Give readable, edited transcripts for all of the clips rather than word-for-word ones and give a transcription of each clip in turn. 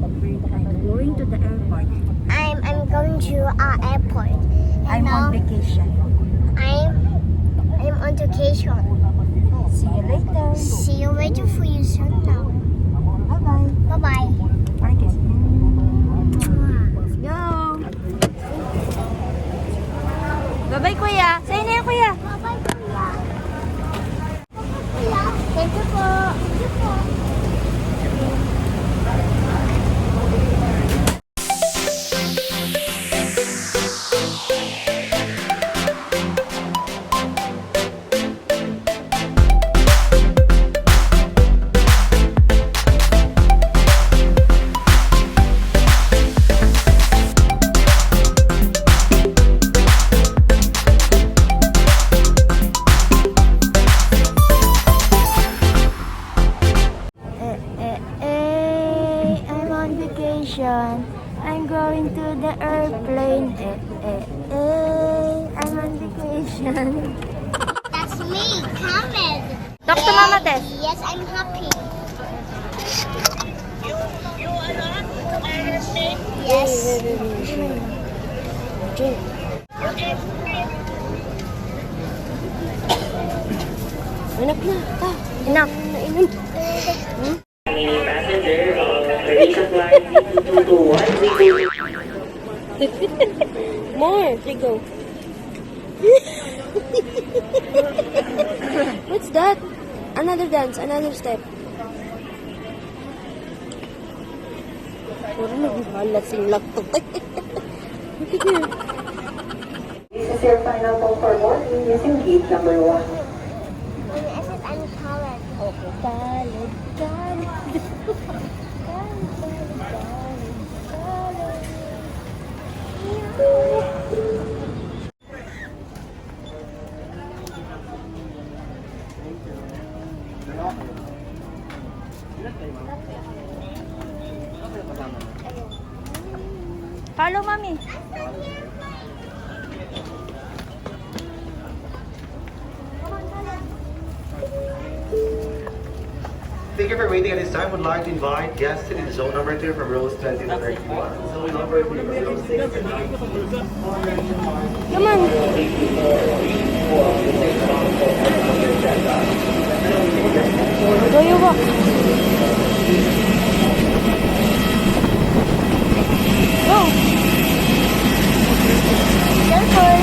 I'm going to the airport. I'm going to airport. I'm on vacation. I'm on vacation. See you later. See you later for your son now. Bye-bye. Bye-bye. Marcus. Let's go. Bye-bye, kuya. Say na yan, kuya. Bye-bye, kuya. Kuya, thank you po. Thank you po. I'm going to the airplane. I'm on vacation. That's me, Khaled. Talk to Mama Tess. Yes, I'm happy. You are not Irish. Yes. Enough na. Enough. Passenger Airasia flight 221. More. You go. What's that? Another dance. Another step. Puro naghalasing lang to. Look at here. This is your final call for boarding using gate number 1. I'm Khaled. Okay. Khaled. Follow, mommy. Thank you for waiting at this time. Would like to invite guests to the zone number 2 from rows 20 to 31. Zone number 3 from rows 6 to 9. Come on. Go you walk. Go. Careful.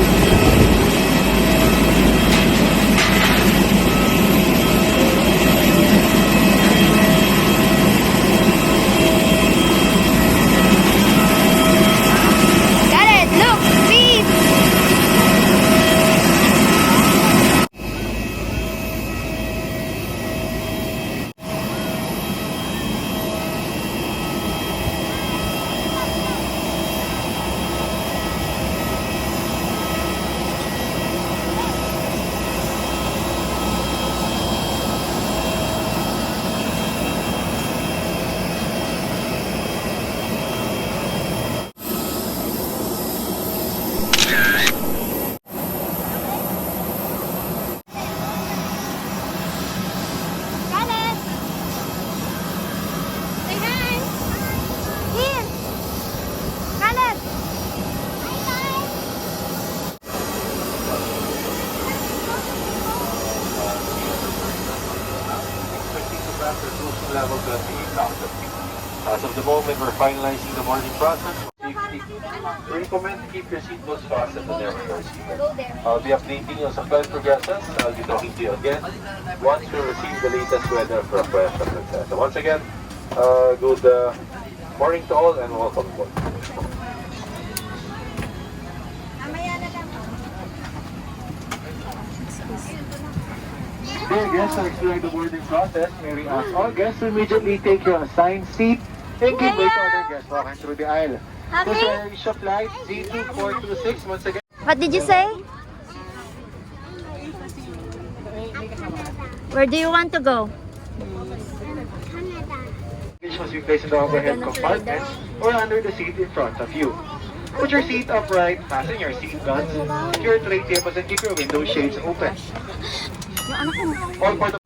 Level 28,000. As of the moment, we're finalizing the boarding process. We recommend to keep your seatbelts fastened whenever you're seated. I'll be updating you as the flight progresses. I'll be talking to you again once we receive the latest weather request from the set. So once again, good morning to all and welcome aboard. Dear guests, to explain the boarding process, may we ask all guests to immediately take your assigned seat and give way to other guests walking through the aisle. This is Airasia flight Z2426. Once again. What did you say? Where do you want to go? Luggage must be placed in the overhead compartments or under the seat in front of you. Put your seat upright, fasten your seat belts, secure tray tables, and keep your window shades open. All for the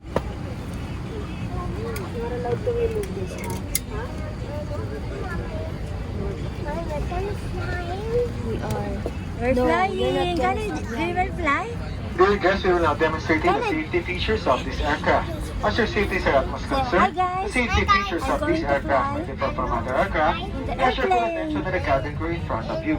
You're allowed to remove this, huh? We are. We're No, flying. you're not gonna We will fly? Dear guests, we will now demonstrate the safety features of this aircraft. As your safety is our utmost concern, the safety features of this aircraft may differ from other aircraft. Measure full attention to the cabin crew in front of you.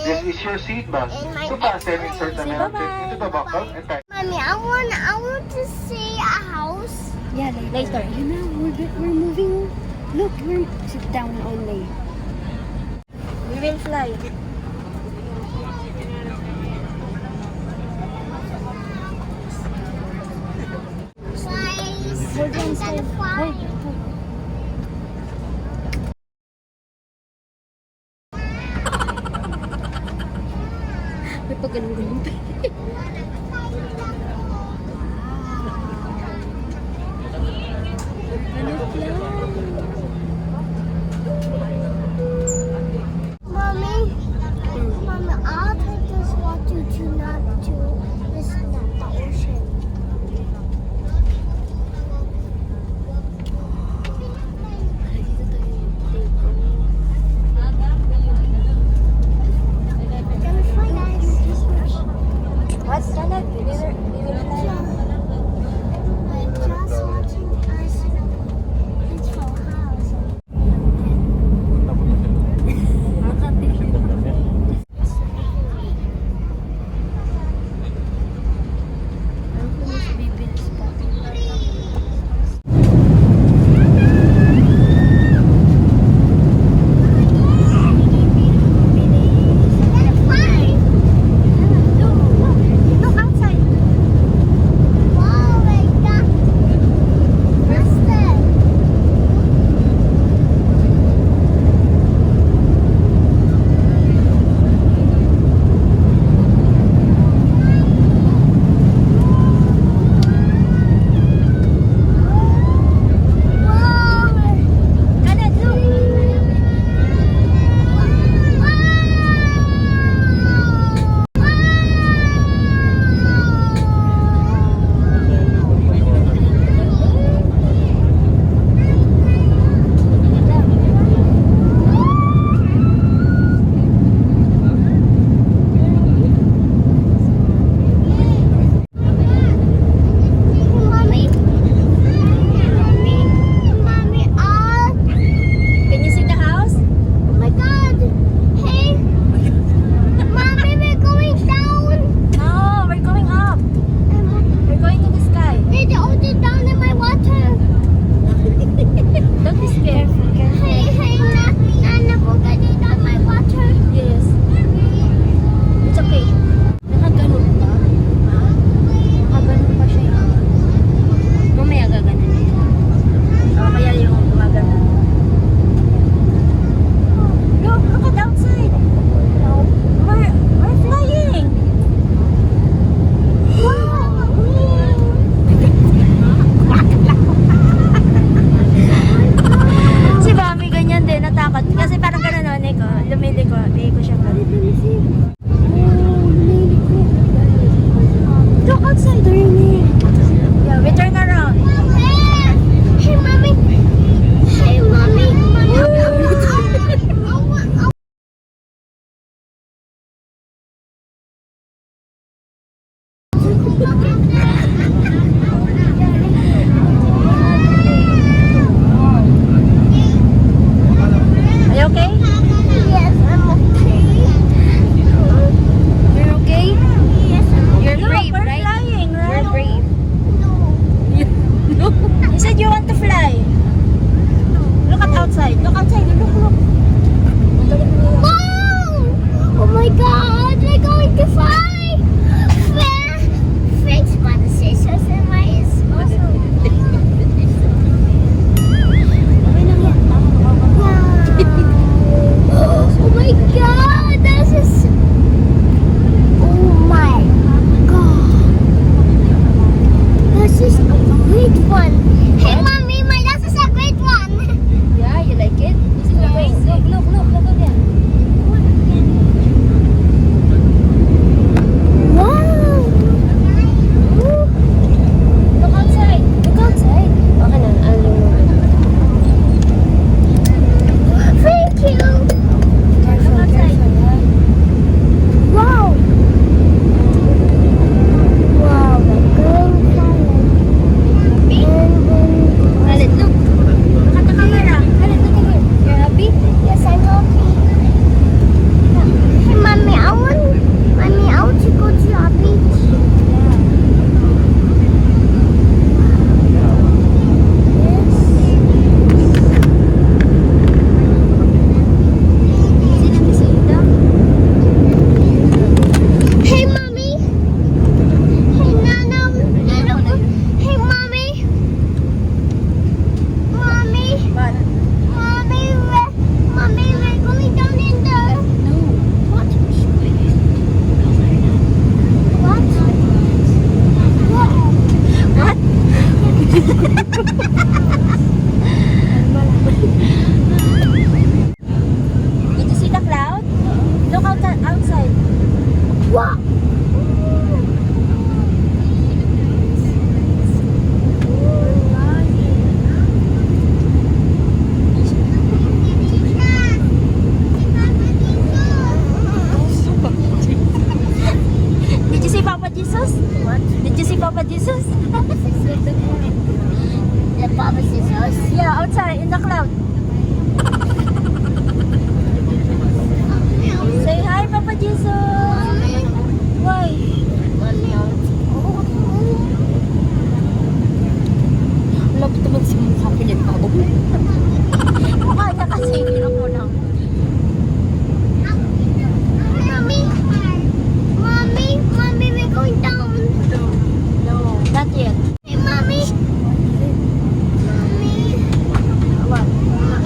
This is your seat belt. To fasten, insert the metal clip into the buckle and tighten. Mommy, I want to see a house. Yeah, later. You know, we're moving. Look, we're sit down only. We will fly. Hold on, hold. May pagganong-ganong pa. Mommy, I just want you to not to listen at the ocean. What? Mommy, we're going down in the... No. What? What? Did you see the cloud? Look outside. What? Did you see Papa Jesus? What? Did you see Papa Jesus? The Papa Jesus? Yeah, outside in the cloud. Say hi, Papa Jesus. Why? Lapit naman sa mukha ko niyan, Pabo. Mukha niya kasi, hirap mo lang. Mommy, we're going down. No, not yet. Hey, Mommy. What?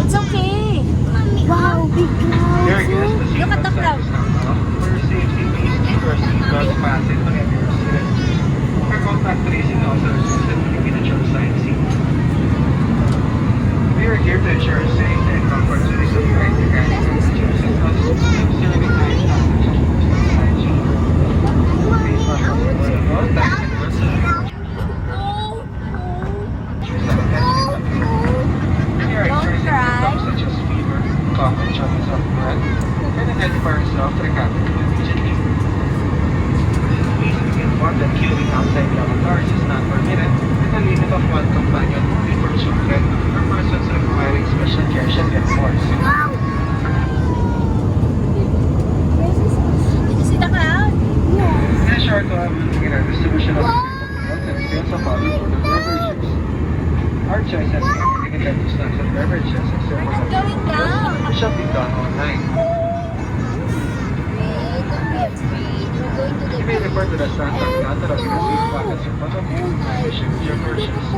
It's okay. Mommy. Wow, big cloud. Dear guests, the Look at the cloud. For safety, please keep your seatbelt fastened whenever you're seated. For contact tracing, also assisted with miniature sightseeing. We are here to ensure safe and comfortable use of your integrated passengers and also observing high standards of hygiene. Please not forget to all bags and personal issues like Many are experiencing symptoms such as fever, cough, and shortness of breath, and identify yourself to the cabin immediately. Please be informed that queuing outside lavatories is not permitted, and a limit of one companion only for children or persons requiring special care should be enforced. Did you see the cloud? Be sure to have a distribution of meals and sales of other food and beverages. Our choice has been limited to snacks and beverages except for It's going down. which shall be done online. Wait, don't be afraid. We're going to the You may refer to the standard catalog in the seat pockets in front of you to choose your purchase.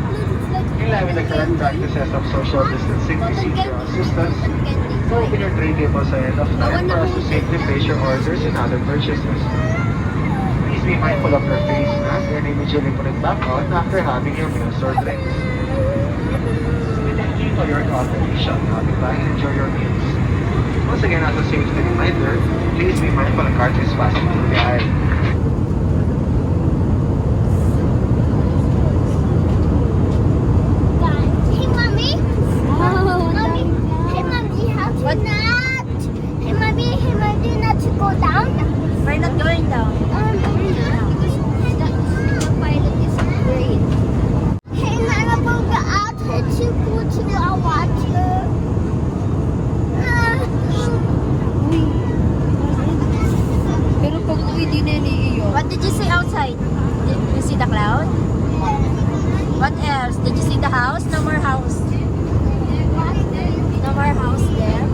In line with the current practices of social distancing, we seek your assistance to open your tray tables ahead of time for us to safely place your orders and other purchases. Please be mindful of your face mask and immediately put it back on after having your meals or drinks. We thank you for your cooperation. Goodbye and enjoy your meals. Once again, as a safety reminder, please be mindful of cars is passing through the aisle. Hey, Mommy. Oh, Mommy. Hey, Mommy, how to What? not? Hey, Mommy, not to go down? we're not going down. The pilot is great. Hey, Nana, Kbhongga out to go to our water. Pero pag uwi din iyo. What did you see outside? Did you see the cloud? What else? Did you see the house? No more house. No more house there.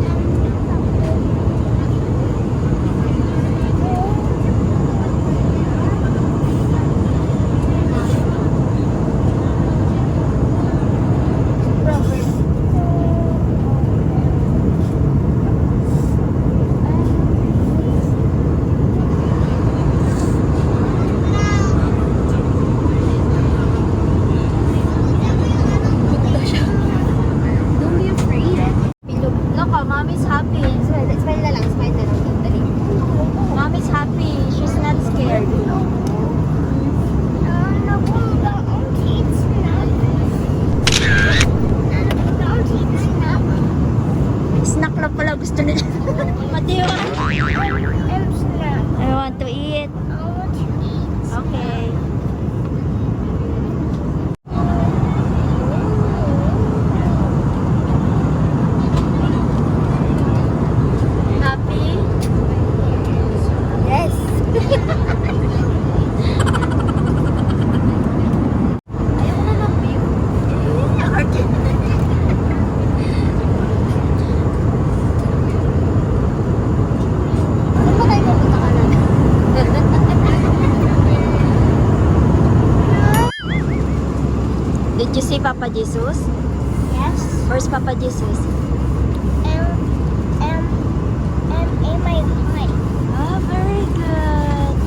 Don't be afraid. Look, mommy's happy. Smile na lang. Dali. Mommy's happy. She's not scared. Nana, Kbhongga, it's not. Nana, Kbhongga, it's not. Snack lang pala gusto nila. What do you want? It's not. I want to eat. I want to eat. Okay. Happy? Yes. Ayoko na ng view. Saan ba tayo pupunta ka na? Did you see Papa Jesus? Yes. We're Where's Papa Jesus? In my height. Ah, very good.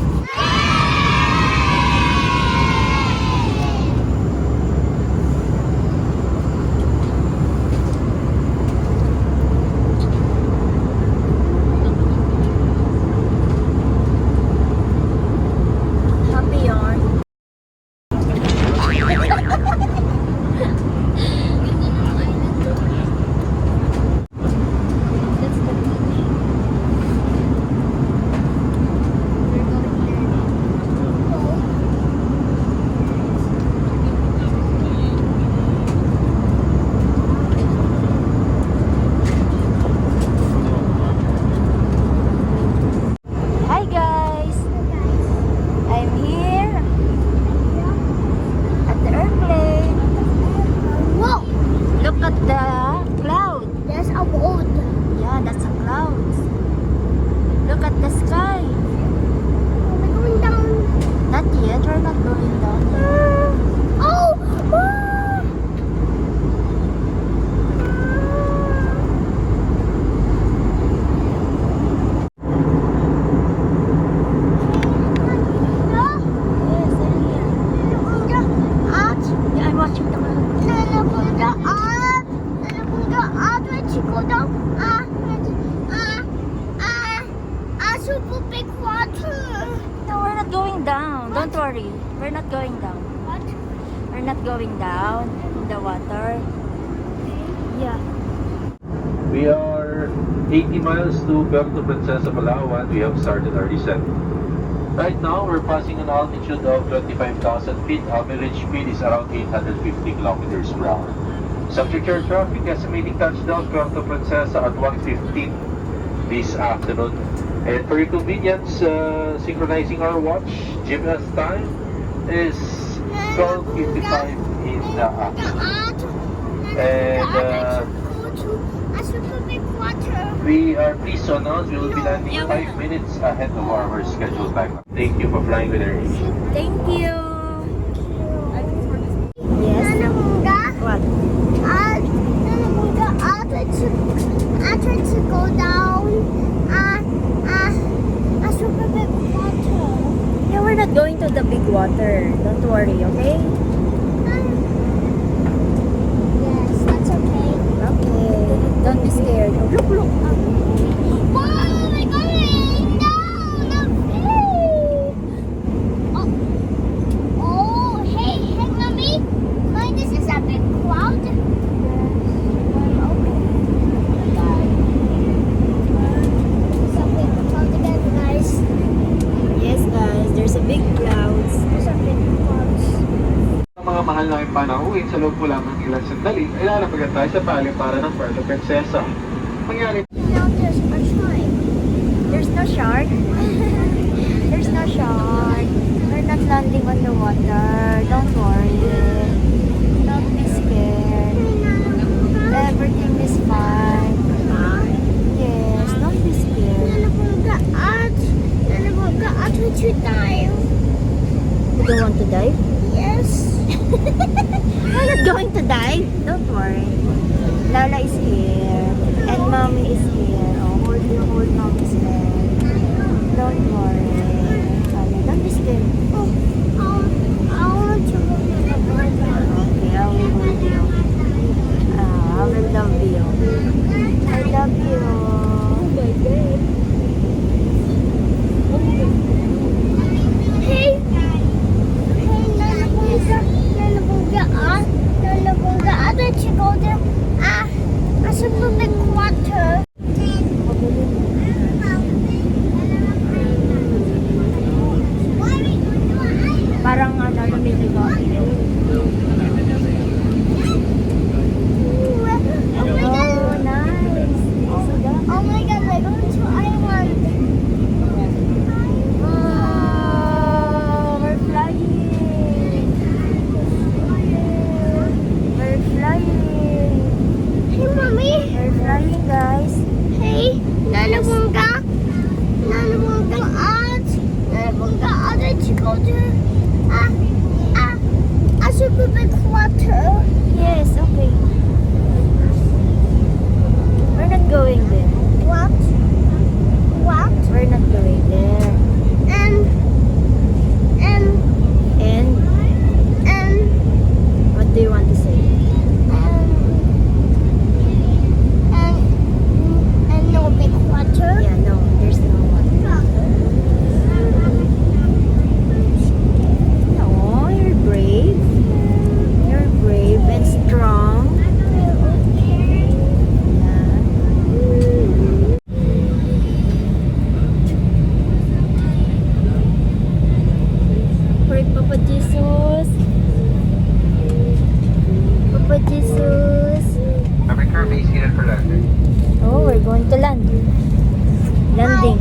Happy yarn. That's the beach. We're going there. Hi guys! I'm here at the airplane. Whoa! Look at the cloud. There's a boat. Yeah, that's a cloud. Look at the sky. We're going down. Not yet, we're not going down. Oh! Yes, I'm here. Yeah, I'm watching the cloud. Super big water. No, we're not going down. Don't worry. We're not going down. What? We're not going down in the water. Yeah. We are 80 miles to Puerto Princesa, Palawan. We have started our descent. Right now, we're passing an altitude of 25,000 feet. Average speed is around 850 kilometers per hour. Subject to air traffic, estimating touchdown Puerto Princesa at 1:15 this afternoon. And for your convenience, synchronizing our watch, GPS time is 12:55 in the afternoon. And A super big water. we are pleased to announce we will be landing 5 minutes ahead of our scheduled time. Thank you for flying with airasia. Thank you. Yes. What? I tried to go down a super big water. Yeah, we're not going to the big water. Don't worry, okay? Yes, that's okay. Okay. Don't be scared. Oh, look, look. Whoa, my God! No, not me! Oh, hey, mommy. This is a big cloud. Yes, guys. There's a big clouds. Sa mga mahal na panauhin, sa loob po lamang ilang sandali, ay lalapagan tayo sa para ng Puerto Princesa. Mangyari Now there's a shark. There's no shark. There's no shark. We're not landing on the water. Don't worry. Don't be scared. Everything is fine. Yes, don't be scared. To dive. You don't want to dive? Yes. We're not going to dive. Don't worry. Lala is here. And mommy is here. Oh, hold mommy's hand. Don't worry. Lala, don't be scared. I want to go to the water. Okay, I will hold you. I will love you. I love you. Oh my God. Hey, Nalabunga, I bet you go there. A super big water. Parang lumiligo. Oh, nice. Oh my God, we're going to island. Oh, we're flying. We're flying. Hey, mommy. We're flying, guys. Hey, Nalabunga, I bet you go there. A super big water. Yes, okay. landing. Oh, we're going to land. Landing.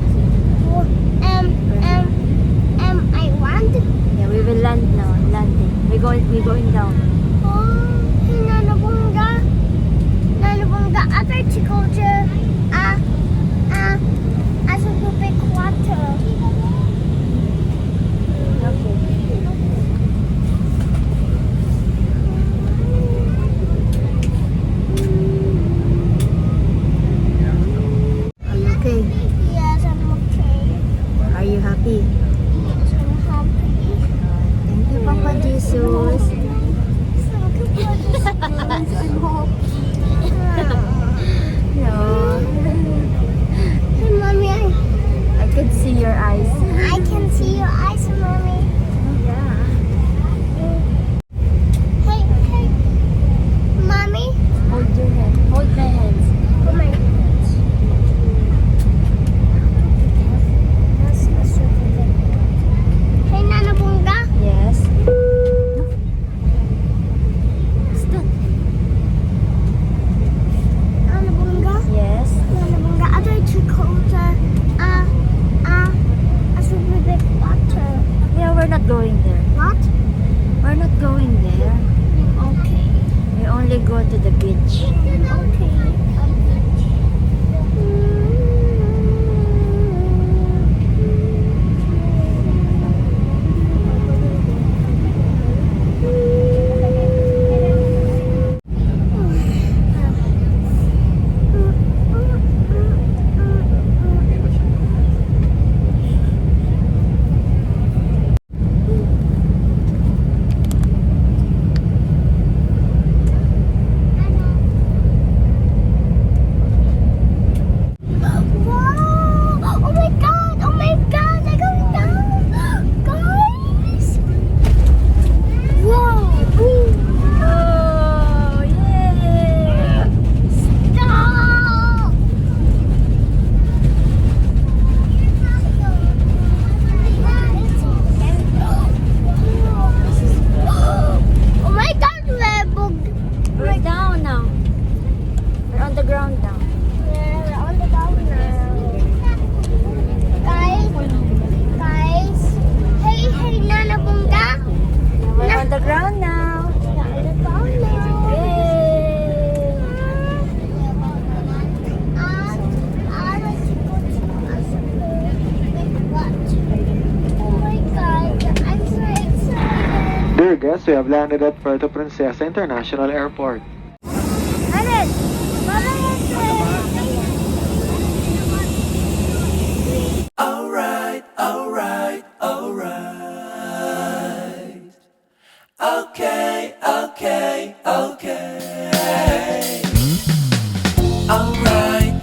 I want. Yeah, we will land now. Landing. We're going down. Oh, Nanabunga, other to go to a super big water. Okay. Are you okay? Yes, I'm okay. Are you happy? Yes, I'm happy. Thank you, Papa Jesus. Thank you for this. I'm happy. No. Hey, Mommy, I could see your eyes. I can see your eyes, Mommy. Yeah. Hey, Mommy. Hold your hand. Hold my hands. Oh my goodness. That's really good. Hey, Nanabunga. Yes. What's that? Nanabunga. Yes. Nanabunga, other to go to a super big water. Yeah, we're not going there. What? We're not going there. Okay. We only go to the beach. Okay. Wow! Oh my god! Oh my god! They're going down! Guys! Whoa! Oh, yay! Stop! Oh my god, Rebog! We're down now. We're on the ground now. We're on the ground now. Guys! Hey, Nanabunga! We're on the ground now. We're on the ground now. Yay! I like to go to a super big watch. Oh my god, I'm so excited. Dear guests, we have landed at Puerto Princesa International Airport. Khaled! Alright. Okay. Alright.